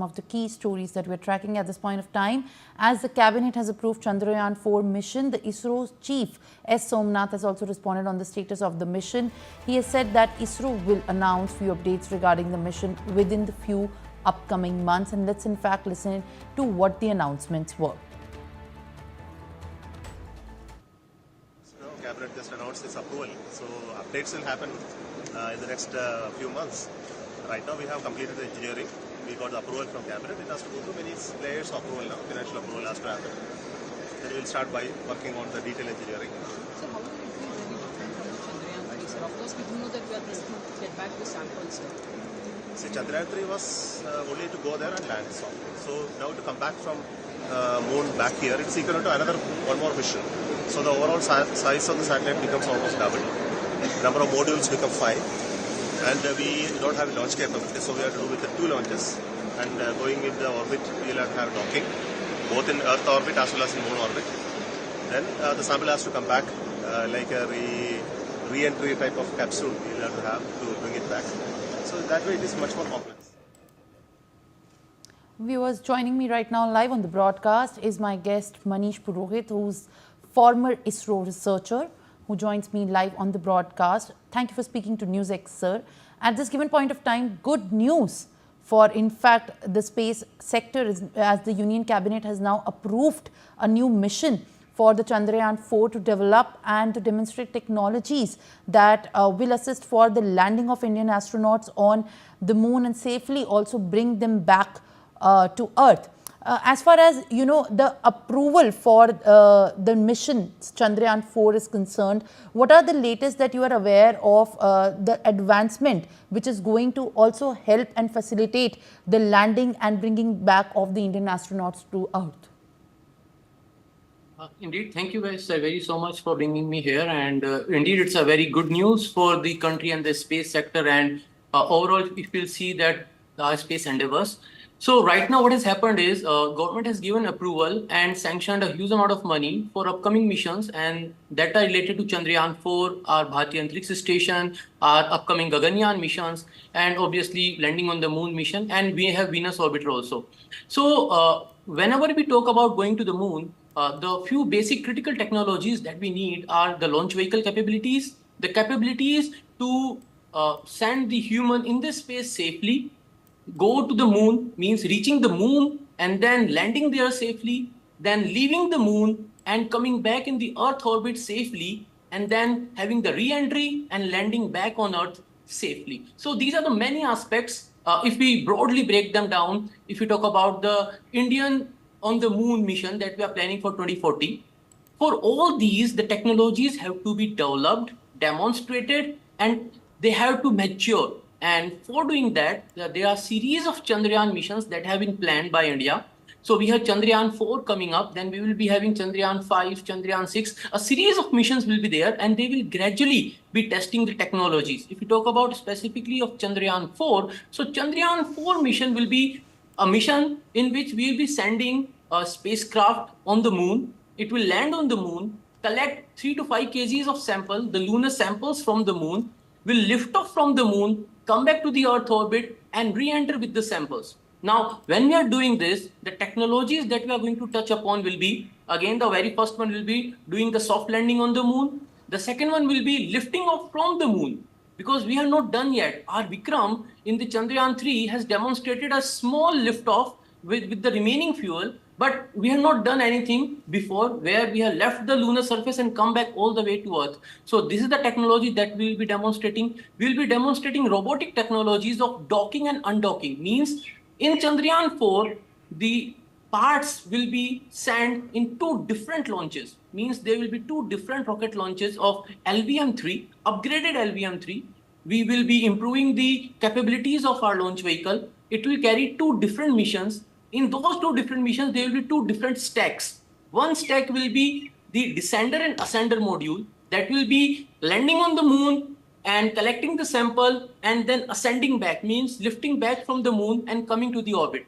Of the key stories that we're tracking at this point of time. As the cabinet has approved Chandrayaan-4 mission, the ISRO Chief S. Somnath has also responded on the status of the mission. He has said that ISRO will announce few updates regarding the mission within the few upcoming months. And let's in fact listen to what the announcements were. Cabinet just announced its approval, so updates will happen in the next few months. Right now we have completed the engineering. We got the approval from cabinet. It has to go through many layers of approval now. Financial approval has to happen. Then we'll start by working on the detail engineering. So how will it be very different from the Chandrayaan-3, sir? Of course, we do know that we are testing to get back the samples, sir. See, Chandrayaan-3 was only to go there and land softly. So now to come back from moon back here, it's equal to another one more mission. So the overall size of the satellite becomes almost double. Number of modules become 5. And we don't have launch capability, so we have to do with the 2 launches. And going in the orbit, we'll have to have docking, both in Earth orbit as well as in Moon orbit. Then the sample has to come back like a re-entry type of capsule we'll have to bring it back. So that way it is much more complex. Viewers, joining me right now live on the broadcast is my guest Manish Purohit, who's former ISRO researcher, who joins me live on the broadcast. Thank you for speaking to NewsX, sir. At this given point of time, good news for, in fact, the space sector, as the Union Cabinet has now approved a new mission for the Chandrayaan-4 to develop and to demonstrate technologies that will assist for the landing of Indian astronauts on the moon and safely also bring them back to Earth. As far as, you know, the approval for the mission Chandrayaan-4 is concerned, what are the latest that you are aware of the advancement which is going to also help and facilitate the landing and bringing back of the Indian astronauts to Earth? Indeed, thank you guys very so much for bringing me here. And indeed, it's a very good news for the country and the space sector. And overall, if we'll see that our space endeavors. So right now what has happened is government has given approval and sanctioned a huge amount of money for upcoming missions, and that are related to Chandrayaan-4, our Bharatiya Antariksh Station, our upcoming Gaganyaan missions, and obviously landing on the moon mission, and we have Venus orbiter also. So whenever we talk about going to the moon, the few basic critical technologies that we need are the launch vehicle capabilities, the capabilities to send the human in the space safely. Go to the moon means reaching the moon and then landing there safely, then leaving the moon and coming back in the Earth orbit safely, and then having the re-entry and landing back on Earth safely. So these are the many aspects. If we broadly break them down, if we talk about the Indian on the moon mission that we are planning for 2040, for all these, the technologies have to be developed, demonstrated, and they have to mature. And for doing that, there are a series of Chandrayaan missions that have been planned by India. So we have Chandrayaan-4 coming up, then we will be having Chandrayaan-5, Chandrayaan-6. A series of missions will be there, and they will gradually be testing the technologies. If you talk about specifically of Chandrayaan-4, so Chandrayaan-4 mission will be a mission in which we will be sending a spacecraft on the moon. It will land on the moon, collect 3 to 5 kgs of sample, the lunar samples from the moon, will lift off from the moon, come back to the Earth orbit and re-enter with the samples. Now, when we are doing this, the technologies that we are going to touch upon will be, again, the very first one will be doing the soft landing on the moon. The second one will be lifting off from the moon, because we have not done yet. Our Vikram in the Chandrayaan-3 has demonstrated a small lift-off with the remaining fuel, but we have not done anything before where we have left the lunar surface and come back all the way to Earth. So this is the technology that we will be demonstrating. We will be demonstrating robotic technologies of docking and undocking. Means in Chandrayaan-4, the parts will be sent in 2 different launches. Means there will be 2 different rocket launches of LVM-3, upgraded LVM-3. We will be improving the capabilities of our launch vehicle. It will carry 2 different missions. In those 2 different missions, there will be 2 different stacks. One stack will be the descender and ascender module that will be landing on the moon and collecting the sample and then ascending back, means lifting back from the moon and coming to the orbit.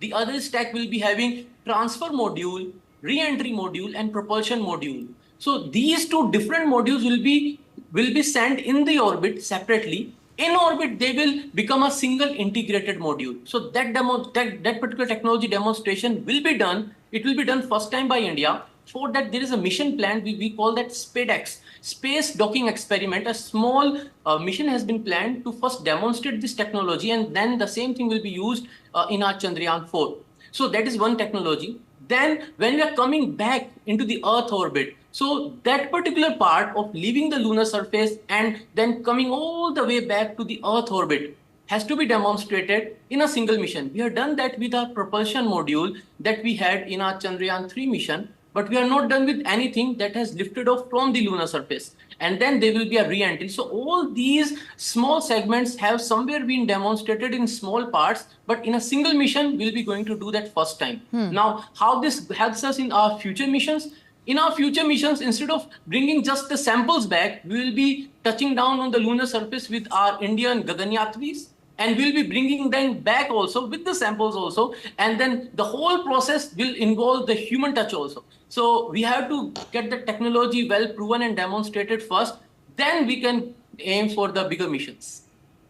The other stack will be having transfer module, re-entry module, and propulsion module. So these 2 different modules will be sent in the orbit separately, In orbit, they will become a single integrated module. So that particular technology demonstration will be done. It will be done first time by India. For that, there is a mission planned. We call that SPADEX, Space Docking Experiment. A small mission has been planned to first demonstrate this technology, and then the same thing will be used in our Chandrayaan-4. So that is one technology. Then when we are coming back into the Earth orbit, so that particular part of leaving the lunar surface and then coming all the way back to the Earth orbit has to be demonstrated in a single mission. We have done that with our propulsion module that we had in our Chandrayaan-3 mission, but we are not done with anything that has lifted off from the lunar surface. And then there will be a re-entry. So all these small segments have somewhere been demonstrated in small parts, but in a single mission, we'll be going to do that first time. Now, how this helps us in our future missions? In our future missions, instead of bringing just the samples back, we will be touching down on the lunar surface with our Indian Gaganyatris, and we'll be bringing them back also with the samples also, and then the whole process will involve the human touch also. So we have to get the technology well proven and demonstrated first, then we can aim for the bigger missions.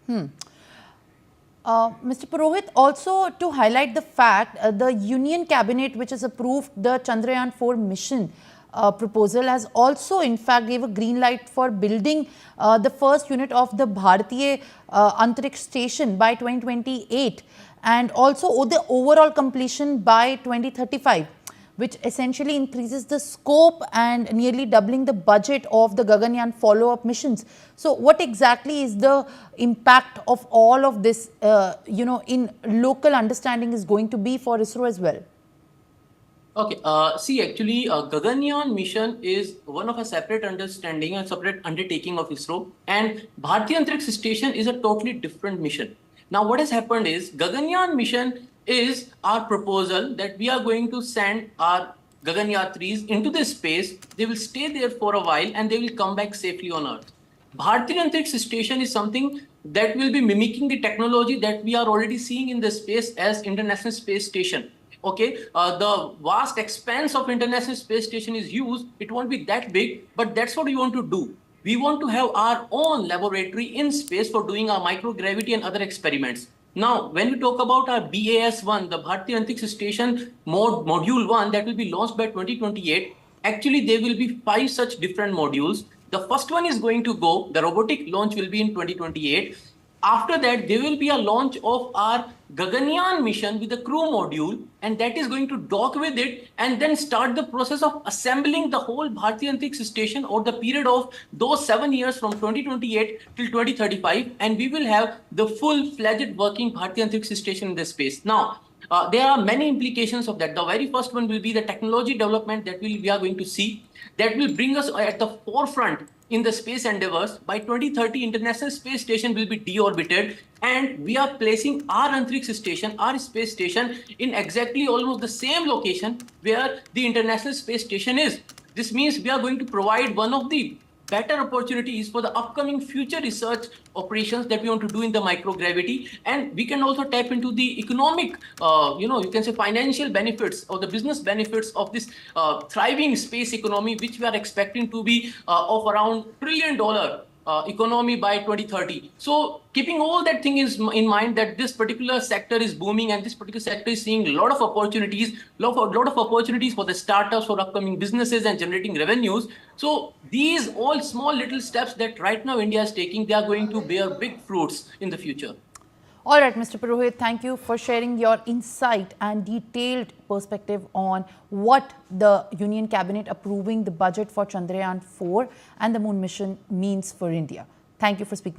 Mr. Purohit, also to highlight the fact, the Union Cabinet, which has approved the Chandrayaan-4 mission proposal, has also in fact gave a green light for building the first unit of the Bharatiya Antariksh Station by 2028, and also the overall completion by 2035, which essentially increases the scope and nearly doubling the budget of the Gaganyaan follow-up missions. So what exactly is the impact of all of this, in local understanding is going to be for ISRO as well? Okay, see, actually, Gaganyaan mission is one of a separate understanding and separate undertaking of ISRO, and Bharatiya Antariksh Station is a totally different mission. Now, what has happened is Gaganyaan mission is our proposal that we are going to send our Gaganyatris into the space. They will stay there for a while and they will come back safely on Earth. Bharatiya Antariksh Station is something that will be mimicking the technology that we are already seeing in the space as International Space Station. Okay, the vast expanse of International Space Station is huge. It won't be that big, but that's what we want to do. We want to have our own laboratory in space for doing our microgravity and other experiments. Now, when we talk about our BAS-1, the Bharatiya Antariksh Station Module 1 that will be launched by 2028, actually there will be 5 such different modules. The first one is going to go, the robotic launch will be in 2028. After that, there will be a launch of our Gaganyaan mission with the crew module, and that is going to dock with it and then start the process of assembling the whole Bharatiya Antariksh Station over the period of those 7 years from 2028 till 2035, and we will have the full-fledged working Bharatiya Antariksh Station in the space. Now, there are many implications of that. The very first one will be the technology development that we are going to see that will bring us at the forefront in the space endeavors. By 2030, International Space Station will be deorbited, and we are placing our Antariksh Station, our space station, in exactly almost the same location where the International Space Station is. This means we are going to provide one of the better opportunities for the upcoming future research operations that we want to do in the microgravity, and we can also tap into the economic, you can say financial benefits or the business benefits of this thriving space economy, which we are expecting to be of around $1 trillion economy by 2030. So keeping all that thing in mind, that this particular sector is booming and this particular sector is seeing a lot of opportunities, lot of opportunities for the startups, for upcoming businesses and generating revenues. So these all small little steps that right now India is taking, they are going to bear big fruits in the future. All right, Mr. Purohit, thank you for sharing your insight and detailed perspective on what the Union Cabinet approving the budget for Chandrayaan-4 and the moon mission means for India. Thank you for speaking.